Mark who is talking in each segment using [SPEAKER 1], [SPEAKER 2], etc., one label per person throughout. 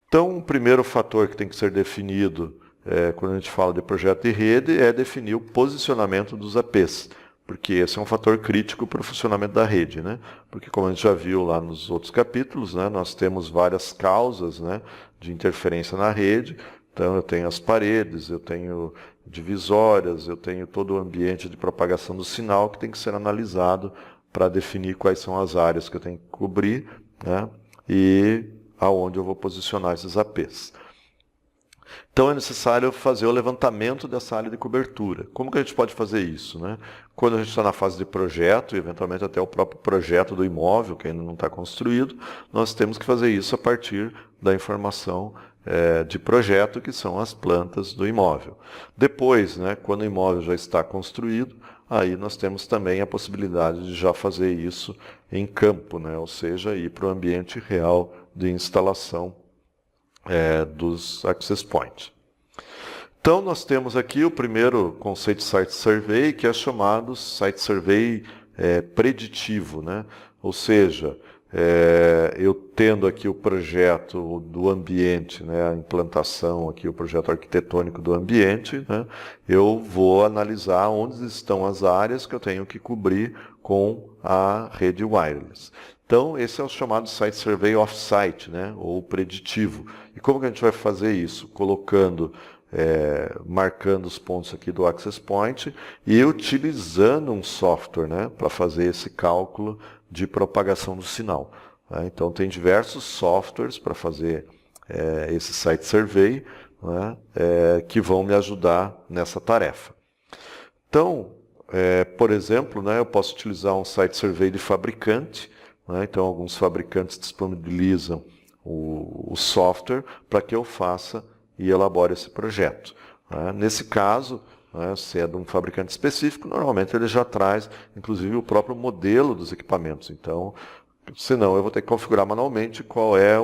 [SPEAKER 1] Então, o primeiro fator que tem que ser definido quando a gente fala de projeto de rede é definir o posicionamento dos APs, porque esse é um fator crítico para o funcionamento da rede, né? Porque, como a gente já viu lá nos outros capítulos, né, nós temos várias causas, né, de interferência na rede. Então, eu tenho as paredes, eu tenho divisórias, eu tenho todo o ambiente de propagação do sinal que tem que ser analisado para definir quais são as áreas que eu tenho que cobrir, né, e aonde eu vou posicionar esses APs. Então é necessário fazer o levantamento dessa área de cobertura. Como que a gente pode fazer isso, né? Quando a gente está na fase de projeto, e eventualmente até o próprio projeto do imóvel, que ainda não está construído, nós temos que fazer isso a partir da informação de projeto, que são as plantas do imóvel. Depois, né, quando o imóvel já está construído, aí nós temos também a possibilidade de já fazer isso em campo, né? Ou seja, ir para o ambiente real de instalação dos access points. Então, nós temos aqui o primeiro conceito de Site Survey, que é chamado Site Survey preditivo, né? Ou seja, eu tendo aqui o projeto do ambiente, né, a implantação aqui, o projeto arquitetônico do ambiente, né, eu vou analisar onde estão as áreas que eu tenho que cobrir com a rede wireless. Então, esse é o chamado Site Survey Off-Site, né, ou preditivo. E como que a gente vai fazer isso? Colocando, marcando os pontos aqui do Access Point e utilizando um software, né, para fazer esse cálculo de propagação do sinal. Né? Então, tem diversos softwares para fazer esse Site Survey, né, que vão me ajudar nessa tarefa. Então, por exemplo, né, eu posso utilizar um Site Survey de fabricante. Né? Então, alguns fabricantes disponibilizam o software para que eu faça e elabore esse projeto. Né? Nesse caso, né, se é de um fabricante específico, normalmente ele já traz, inclusive, o próprio modelo dos equipamentos. Então, senão eu vou ter que configurar manualmente qual é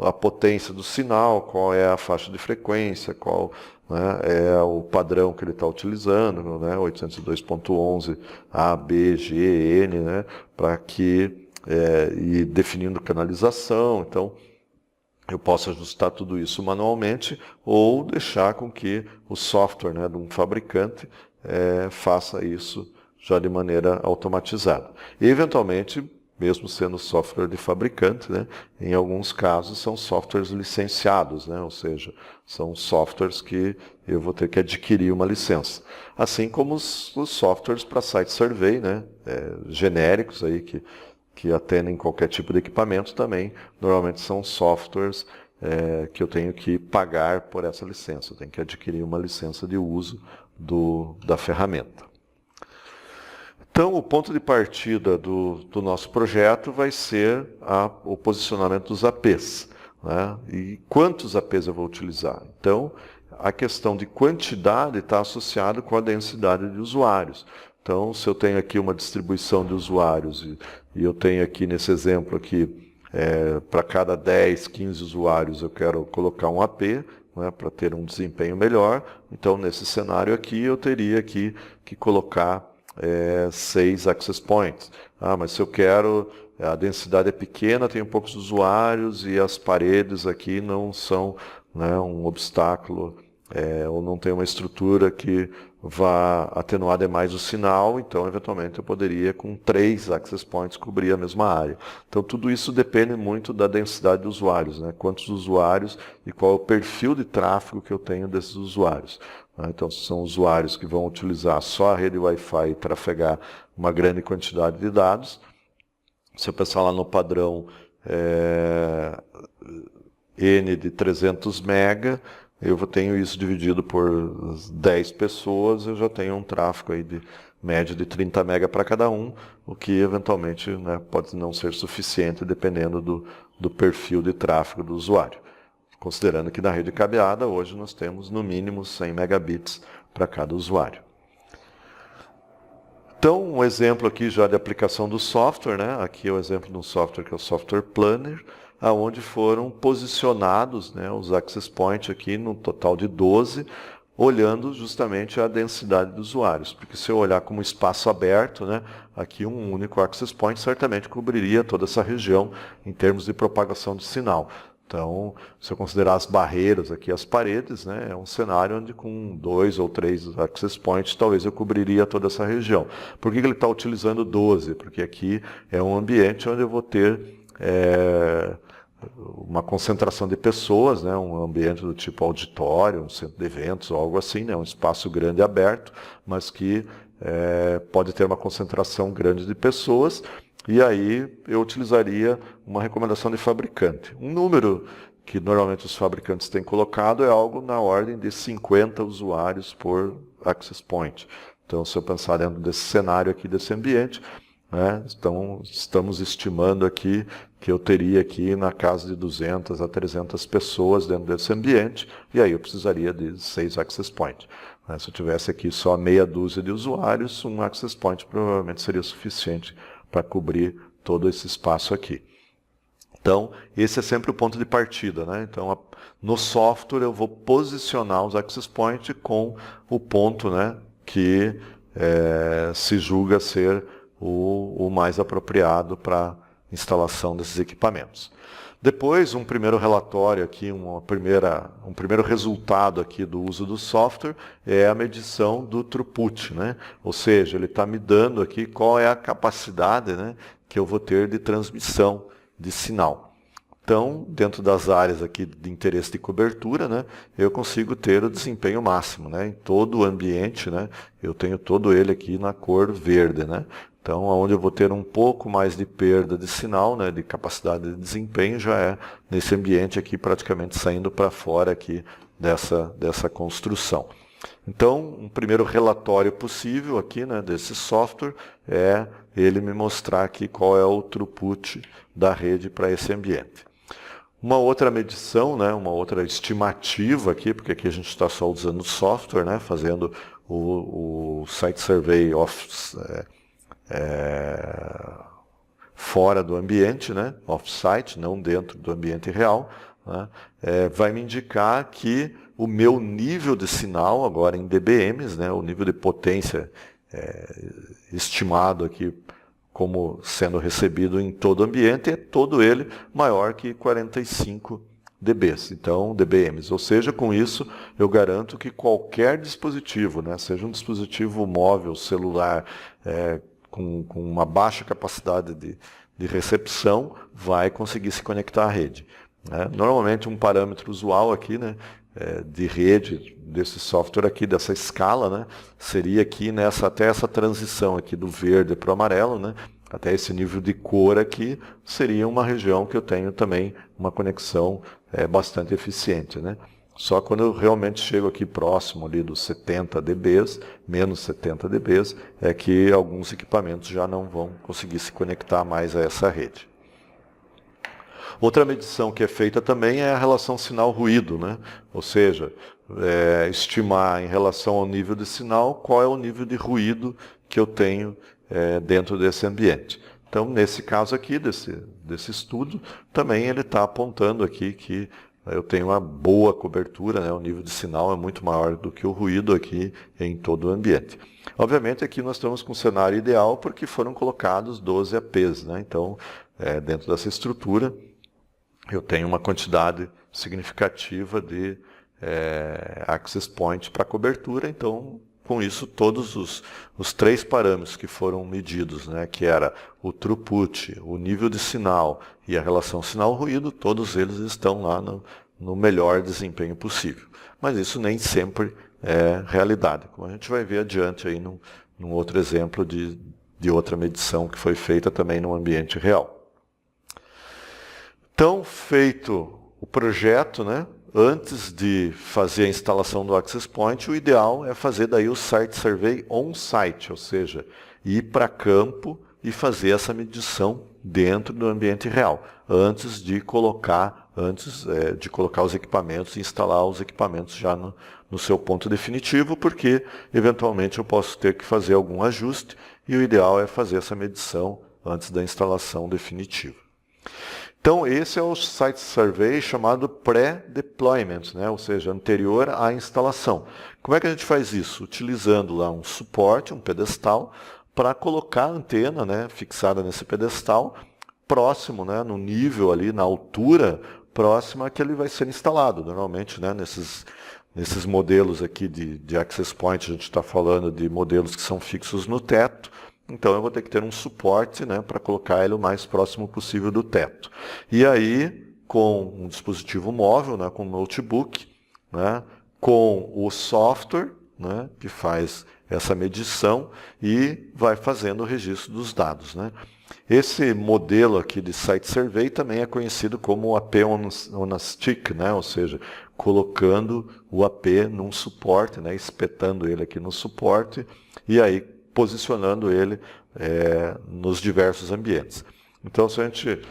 [SPEAKER 1] a potência do sinal, qual é a faixa de frequência, qual, né, é o padrão que ele está utilizando, né, 802.11 A, B, G, N, né, para que e definindo canalização. Então, eu posso ajustar tudo isso manualmente ou deixar com que o software, né, de um fabricante faça isso já de maneira automatizada. E, eventualmente, mesmo sendo software de fabricante, né, em alguns casos são softwares licenciados, né, ou seja, são softwares que eu vou ter que adquirir uma licença. Assim como os softwares para site survey, né, genéricos aí que atendem qualquer tipo de equipamento também, normalmente são softwares que eu tenho que pagar por essa licença, eu tenho que adquirir uma licença de uso da ferramenta. Então, o ponto de partida do nosso projeto vai ser o posicionamento dos APs. Né? E quantos APs eu vou utilizar? Então, a questão de quantidade está associada com a densidade de usuários. Então, se eu tenho aqui uma distribuição de usuários e eu tenho aqui nesse exemplo aqui, para cada 10, 15 usuários eu quero colocar um AP, né, para ter um desempenho melhor, então nesse cenário aqui eu teria aqui que colocar 6 access points. Mas se eu quero, a densidade é pequena, tenho poucos usuários e as paredes aqui não são, né, um obstáculo, ou não tem uma estrutura que vá atenuar demais o sinal, então eventualmente eu poderia com 3 access points cobrir a mesma área. Então tudo isso depende muito da densidade de usuários, né? Quantos usuários e qual é o perfil de tráfego que eu tenho desses usuários. Então, se são usuários que vão utilizar só a rede Wi-Fi e trafegar uma grande quantidade de dados, se eu pensar lá no padrão N de 300 MB, eu tenho isso dividido por 10 pessoas, eu já tenho um tráfego aí de média de 30 MB para cada um, o que eventualmente, né, pode não ser suficiente dependendo do perfil de tráfego do usuário. Considerando que na rede cabeada, hoje nós temos no mínimo 100 megabits para cada usuário. Então, um exemplo aqui já de aplicação do software, né? Aqui é o exemplo de um software que é o Software Planner, onde foram posicionados, né, os access points aqui no total de 12, olhando justamente a densidade de usuários. Porque se eu olhar como espaço aberto, né, aqui um único access point certamente cobriria toda essa região em termos de propagação de sinal. Então, se eu considerar as barreiras aqui, as paredes, né, é um cenário onde com 2 ou 3 access points, talvez eu cobriria toda essa região. Por que ele está utilizando 12? Porque aqui é um ambiente onde eu vou ter uma concentração de pessoas, né, um ambiente do tipo auditório, um centro de eventos ou algo assim, né, um espaço grande aberto, mas que pode ter uma concentração grande de pessoas. E aí eu utilizaria uma recomendação de fabricante. Um número que normalmente os fabricantes têm colocado é algo na ordem de 50 usuários por access point. Então, se eu pensar dentro desse cenário aqui, desse ambiente, né, então estamos estimando aqui que eu teria aqui na casa de 200 a 300 pessoas dentro desse ambiente, e aí eu precisaria de 6 access points. Se eu tivesse aqui só meia dúzia de usuários, um access point provavelmente seria suficiente para cobrir todo esse espaço aqui. Então, esse é sempre o ponto de partida, né? Então, no software eu vou posicionar os access points com o ponto, né, que se julga ser o mais apropriado para instalação desses equipamentos. Depois, um primeiro relatório aqui, um primeiro resultado aqui do uso do software é a medição do throughput, né? Ou seja, ele está me dando aqui qual é a capacidade, né, que eu vou ter de transmissão de sinal. Então, dentro das áreas aqui de interesse de cobertura, né, eu consigo ter o desempenho máximo, né? Em todo o ambiente, né, eu tenho todo ele aqui na cor verde, né? Então, onde eu vou ter um pouco mais de perda de sinal, né, de capacidade de desempenho, já é nesse ambiente aqui, praticamente saindo para fora aqui dessa construção. Então, um primeiro relatório possível aqui, né, desse software é ele me mostrar aqui qual é o throughput da rede para esse ambiente. Uma outra medição, né, uma outra estimativa aqui, porque aqui a gente está só usando o software, né, fazendo o Site Survey fora do ambiente, né, off-site, não dentro do ambiente real, né, vai me indicar que o meu nível de sinal, agora em dBms, né, o nível de potência estimado aqui como sendo recebido em todo o ambiente, é todo ele maior que 45 dBs, então dBms. Ou seja, com isso eu garanto que qualquer dispositivo, né, seja um dispositivo móvel, celular, com uma baixa capacidade de recepção, vai conseguir se conectar à rede. Né? Normalmente um parâmetro usual aqui, né, de rede desse software aqui, dessa escala, né, seria aqui até essa transição aqui do verde para o amarelo, né, até esse nível de cor aqui, seria uma região que eu tenho também uma conexão bastante eficiente, né? Só quando eu realmente chego aqui próximo ali dos 70 dBs, menos 70 dBs, é que alguns equipamentos já não vão conseguir se conectar mais a essa rede. Outra medição que é feita também é a relação sinal-ruído, né? Ou seja, estimar em relação ao nível de sinal qual é o nível de ruído que eu tenho dentro desse ambiente. Então, nesse caso aqui, desse estudo, também ele está apontando aqui que eu tenho uma boa cobertura, né? O nível de sinal é muito maior do que o ruído aqui em todo o ambiente. Obviamente, aqui nós estamos com um cenário ideal porque foram colocados 12 APs, né? Então, dentro dessa estrutura, eu tenho uma quantidade significativa de access points para cobertura, então, com isso, todos os 3 parâmetros que foram medidos, né, que era o throughput, o nível de sinal e a relação sinal-ruído, todos eles estão lá no melhor desempenho possível. Mas isso nem sempre é realidade, como a gente vai ver adiante aí num outro exemplo de outra medição que foi feita também no ambiente real. Então, feito o projeto, né, antes de fazer a instalação do Access Point, o ideal é fazer daí o Site Survey on-site, ou seja, ir para campo e fazer essa medição dentro do ambiente real, antes de colocar os equipamentos e instalar os equipamentos já no seu ponto definitivo, porque eventualmente eu posso ter que fazer algum ajuste e o ideal é fazer essa medição antes da instalação definitiva. Então, esse é o Site Survey chamado pré-deployment, né? Ou seja, anterior à instalação. Como é que a gente faz isso? Utilizando lá um suporte, um pedestal, para colocar a antena, né, fixada nesse pedestal, próximo, né, no nível ali, na altura próxima que ele vai ser instalado. Normalmente, né, nesses modelos aqui de access point, a gente está falando de modelos que são fixos no teto, então eu vou ter que ter um suporte, né, para colocar ele o mais próximo possível do teto. E aí, com um dispositivo móvel, né, com um notebook, né, com o software, né, que faz essa medição e vai fazendo o registro dos dados, né. Esse modelo aqui de Site Survey também é conhecido como AP on a Stick, né, ou seja, colocando o AP num suporte, né, espetando ele aqui no suporte e aí posicionando ele nos diversos ambientes. Então, se a gente,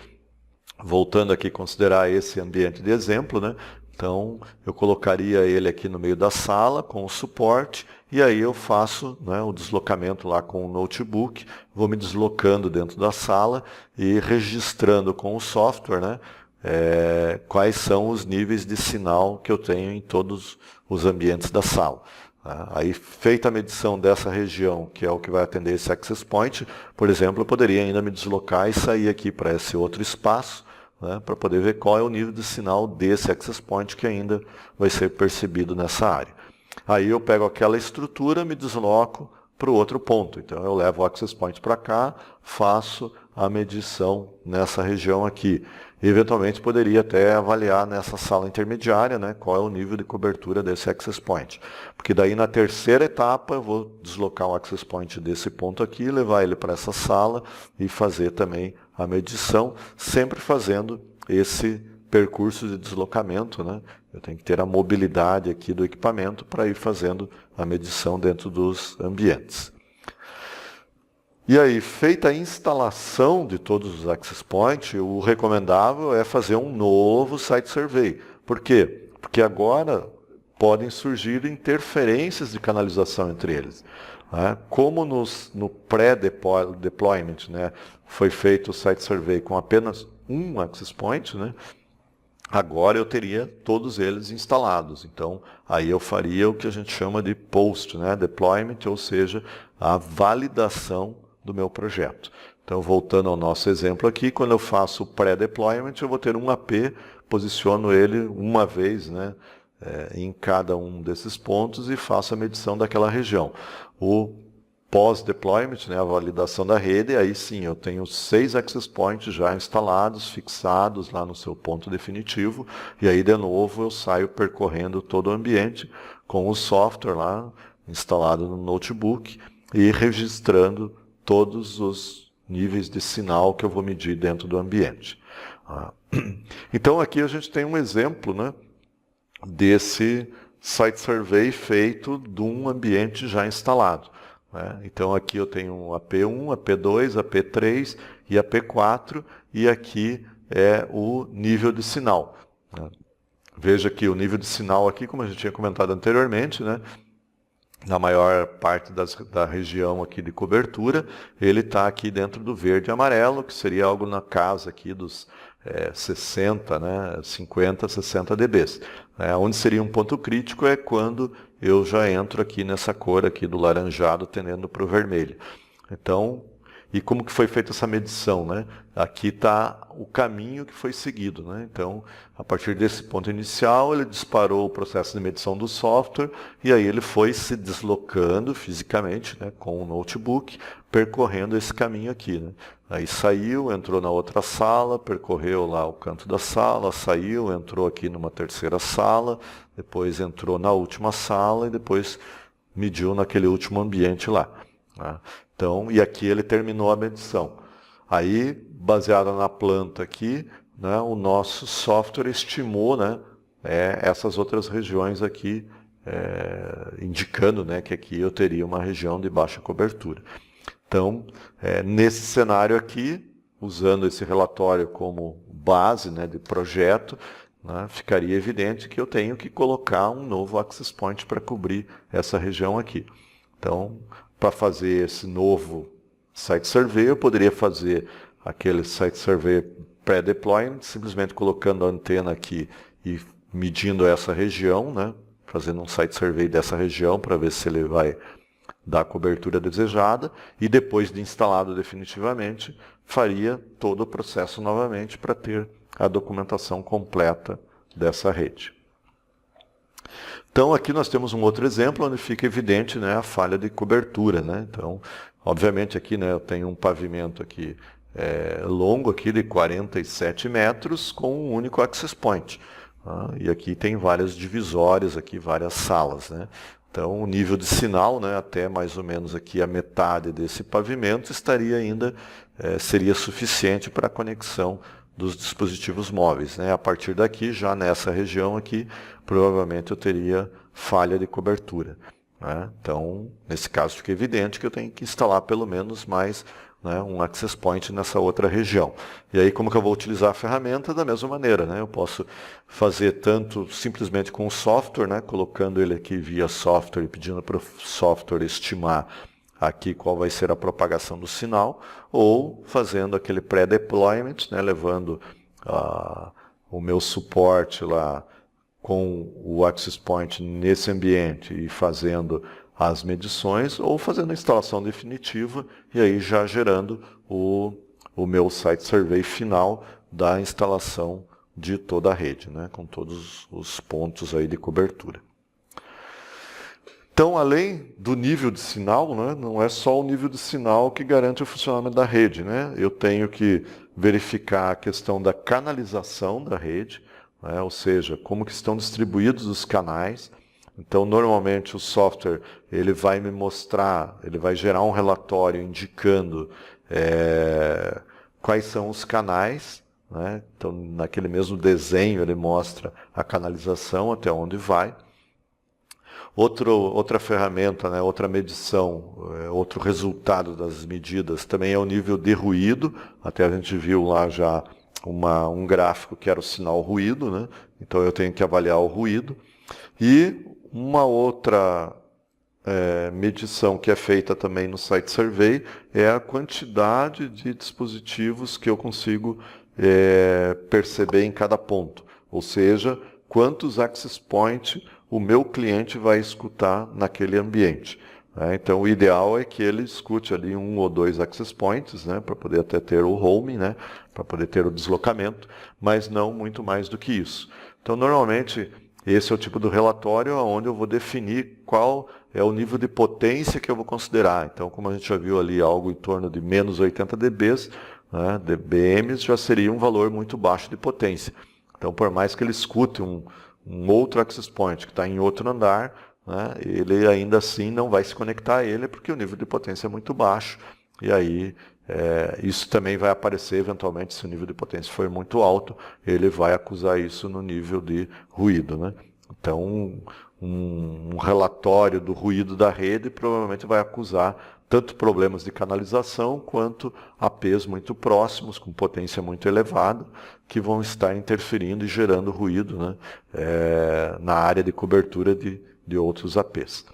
[SPEAKER 1] voltando aqui, considerar esse ambiente de exemplo, né, então eu colocaria ele aqui no meio da sala com o suporte e aí eu faço, né, o deslocamento lá com o notebook, vou me deslocando dentro da sala e registrando com o software, né, quais são os níveis de sinal que eu tenho em todos os ambientes da sala. Aí, feita a medição dessa região, que é o que vai atender esse access point, por exemplo, eu poderia ainda me deslocar e sair aqui para esse outro espaço, né, para poder ver qual é o nível de sinal desse access point que ainda vai ser percebido nessa área. Aí eu pego aquela estrutura, me desloco para o outro ponto. Então eu levo o access point para cá, faço a medição nessa região aqui. Eventualmente poderia até avaliar nessa sala intermediária, né, qual é o nível de cobertura desse access point. Porque daí na terceira etapa eu vou deslocar o access point desse ponto aqui, levar ele para essa sala e fazer também a medição, sempre fazendo esse percurso de deslocamento, né? Eu tenho que ter a mobilidade aqui do equipamento para ir fazendo a medição dentro dos ambientes. E aí, feita a instalação de todos os access points, o recomendável é fazer um novo site survey. Por quê? Porque agora podem surgir interferências de canalização entre eles. Né? Como no pré-deployment, né, foi feito o site survey com apenas um access point, né? Agora eu teria todos eles instalados. Então, aí eu faria o que a gente chama de post, né, deployment, ou seja, a validação do meu projeto. Então, voltando ao nosso exemplo aqui, quando eu faço o pré-deployment, eu vou ter um AP, posiciono ele uma vez, né, em cada um desses pontos e faço a medição daquela região. O pós-deployment, né, a validação da rede, aí sim, eu tenho 6 access points já instalados, fixados lá no seu ponto definitivo, e aí de novo eu saio percorrendo todo o ambiente com o software lá instalado no notebook e registrando todos os níveis de sinal que eu vou medir dentro do ambiente. Então aqui a gente tem um exemplo, né, desse site survey feito de um ambiente já instalado. Então aqui eu tenho um AP1, AP2, AP3 e AP4 e aqui é o nível de sinal. Veja que o nível de sinal aqui, como a gente tinha comentado anteriormente, né, na maior parte da região aqui de cobertura, ele está aqui dentro do verde e amarelo, que seria algo na casa aqui dos 60, né, 50, 60 dBs. Onde seria um ponto crítico é quando eu já entro aqui nessa cor aqui do laranjado tendendo para o vermelho. Então, e como que foi feita essa medição, né? Aqui está o caminho que foi seguido, né? Então, a partir desse ponto inicial, ele disparou o processo de medição do software e aí ele foi se deslocando fisicamente, né, com o notebook, percorrendo esse caminho aqui, né? Aí saiu, entrou na outra sala, percorreu lá o canto da sala, saiu, entrou aqui numa terceira sala, depois entrou na última sala e depois mediu naquele último ambiente lá. Né? Então, e aqui ele terminou a medição. Aí, baseado na planta aqui, né, o nosso software estimou, né, essas outras regiões aqui, indicando, né, que aqui eu teria uma região de baixa cobertura. Então, nesse cenário aqui, usando esse relatório como base, né, de projeto, né, ficaria evidente que eu tenho que colocar um novo access point para cobrir essa região aqui. Então, para fazer esse novo site survey, eu poderia fazer aquele site survey pré-deployment, simplesmente colocando a antena aqui e medindo essa região, né, fazendo um site survey dessa região para ver se ele vai dar a cobertura desejada, e depois de instalado definitivamente, faria todo o processo novamente para ter a documentação completa dessa rede. Então aqui nós temos um outro exemplo onde fica evidente, né, a falha de cobertura, né? Então, obviamente aqui, né, eu tenho um pavimento aqui longo aqui de 47 metros com um único access point. Tá? E aqui tem várias divisórias, aqui várias salas, né? Então o nível de sinal, né, até mais ou menos aqui a metade desse pavimento estaria ainda, seria suficiente para a conexão dos dispositivos móveis, né? A partir daqui, já nessa região aqui, provavelmente eu teria falha de cobertura, né? Então, nesse caso fica evidente que eu tenho que instalar pelo menos mais, né, um access point nessa outra região. E aí como que eu vou utilizar a ferramenta? Da mesma maneira, né? Eu posso fazer tanto simplesmente com o software, né, colocando ele aqui via software e pedindo para o software estimar aqui qual vai ser a propagação do sinal, ou fazendo aquele pré-deployment, né, levando o meu suporte lá com o access point nesse ambiente e fazendo as medições, ou fazendo a instalação definitiva e aí já gerando o meu site survey final da instalação de toda a rede, né, com todos os pontos aí de cobertura. Então, além do nível de sinal, né, não é só o nível de sinal que garante o funcionamento da rede, né? Eu tenho que verificar a questão da canalização da rede, né, ou seja, como que estão distribuídos os canais. Então, normalmente o software ele vai me mostrar, ele vai gerar um relatório indicando quais são os canais, né? Então, naquele mesmo desenho ele mostra a canalização até onde vai. Outra ferramenta, né, outra medição, outro resultado das medidas também é o nível de ruído. Até a gente viu lá já um gráfico que era o sinal ruído, né? Então eu tenho que avaliar o ruído. E uma outra medição que é feita também no Site Survey é a quantidade de dispositivos que eu consigo perceber em cada ponto. Ou seja, quantos access points o meu cliente vai escutar naquele ambiente. Então, o ideal é que ele escute ali 1 ou 2 access points, né, para poder até ter o home, né, para poder ter o deslocamento, mas não muito mais do que isso. Então, normalmente, esse é o tipo do relatório onde eu vou definir qual é o nível de potência que eu vou considerar. Então, como a gente já viu ali, algo em torno de menos 80 dBs, né, dBms, já seria um valor muito baixo de potência. Então, por mais que ele escute um outro access point que está em outro andar, né, ele ainda assim não vai se conectar a ele porque o nível de potência é muito baixo. E aí isso também vai aparecer eventualmente, se o nível de potência for muito alto, ele vai acusar isso no nível de ruído, né? Então, um relatório do ruído da rede provavelmente vai acusar tanto problemas de canalização quanto APs muito próximos, com potência muito elevada, que vão estar interferindo e gerando ruído, né, na área de cobertura de outros APs.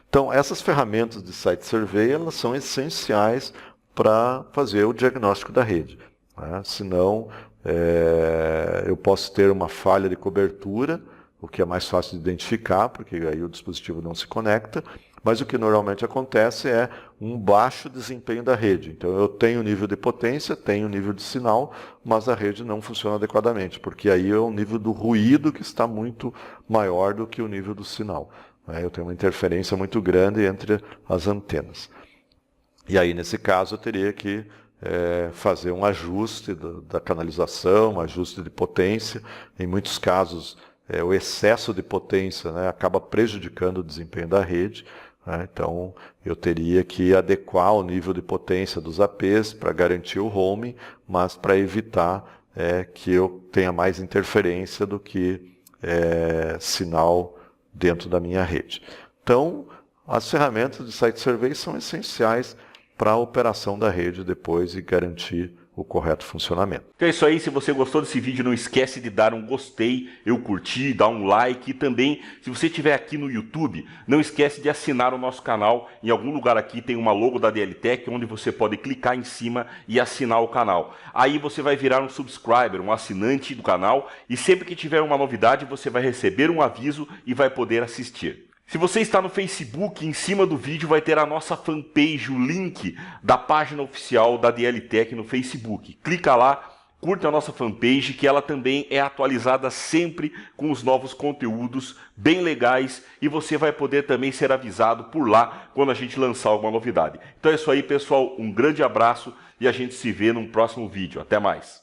[SPEAKER 1] Então, essas ferramentas de Site Survey elas são essenciais para fazer o diagnóstico da rede, né? Senão, eu posso ter uma falha de cobertura, o que é mais fácil de identificar, porque aí o dispositivo não se conecta, mas o que normalmente acontece é um baixo desempenho da rede. Então eu tenho nível de potência, tenho nível de sinal, mas a rede não funciona adequadamente, porque aí é o nível do ruído que está muito maior do que o nível do sinal. Eu tenho uma interferência muito grande entre as antenas. E aí, nesse caso, eu teria que fazer um ajuste da canalização, um ajuste de potência. Em muitos casos, o excesso de potência, né, acaba prejudicando o desempenho da rede. Né? Então, eu teria que adequar o nível de potência dos APs para garantir o roaming, mas para evitar que eu tenha mais interferência do que sinal dentro da minha rede. Então, as ferramentas de Site Survey são essenciais para a operação da rede depois e garantir o correto funcionamento.
[SPEAKER 2] Então é isso aí, se você gostou desse vídeo, não esquece de dar um gostei, eu curti, dar um like e também, se você estiver aqui no YouTube, não esquece de assinar o nosso canal. Em algum lugar aqui tem uma logo da DLTech, onde você pode clicar em cima e assinar o canal. Aí você vai virar um subscriber, um assinante do canal, e sempre que tiver uma novidade, você vai receber um aviso e vai poder assistir. Se você está no Facebook, em cima do vídeo vai ter a nossa fanpage, o link da página oficial da DLTech no Facebook. Clica lá, curta a nossa fanpage, que ela também é atualizada sempre com os novos conteúdos bem legais e você vai poder também ser avisado por lá quando a gente lançar alguma novidade. Então é isso aí, pessoal, um grande abraço e a gente se vê num próximo vídeo. Até mais!